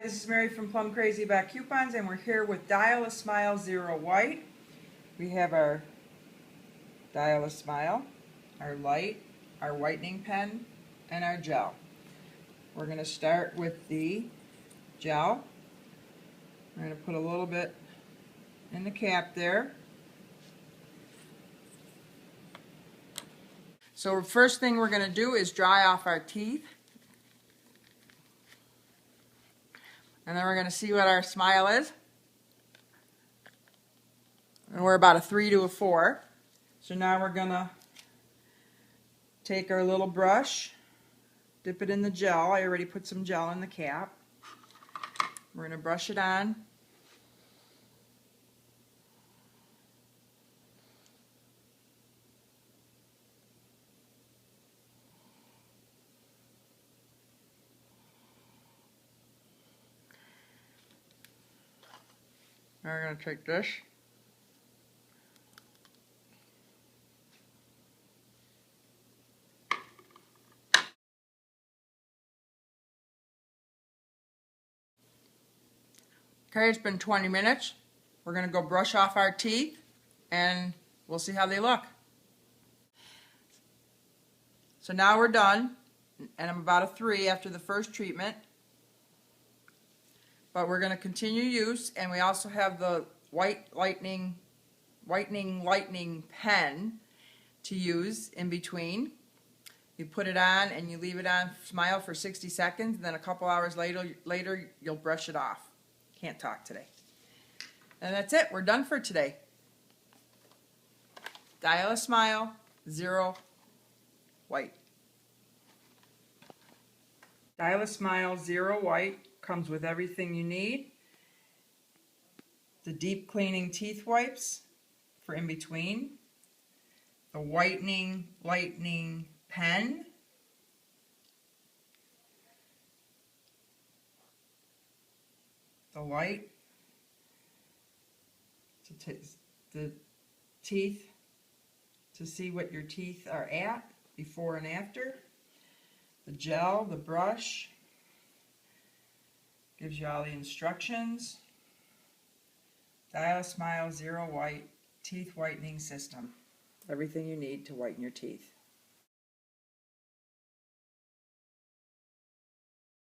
This is Mary from Plum Crazy About Coupons, and we're here with Dial a Smile Zero White. We have our Dial a Smile, our light, our whitening pen, and our gel. We're going to start with the gel. We're going to put a little bit in the cap there. So first thing we're going to do is dry off our teeth. And then we're going to see what our smile is. And we're about a 3 to a 4. So now we're going to take our little brush, dip it in the gel. I already put some gel in the cap. We're going to brush it on. Now we're going to take this. Okay, it's been 20 minutes. We're going to go brush off our teeth and we'll see how they look. So now we're done, and I'm about a 3 after the first treatment. But we're going to continue use, and we also have the whitening lightning pen to use in between. You put it on and you leave it on smile for 60 seconds, and then a couple hours later you'll brush it off. Can't talk today. And that's it. We're done for today. Dial a Smile Zero White. Dial a Smile Zero White comes with everything you need. The deep cleaning teeth wipes for in between. The whitening lightning pen. The light to the teeth to see what your teeth are at before and after. The gel, the brush, gives you all the instructions. Dial a Smile Zero White Teeth Whitening System. Everything you need to whiten your teeth.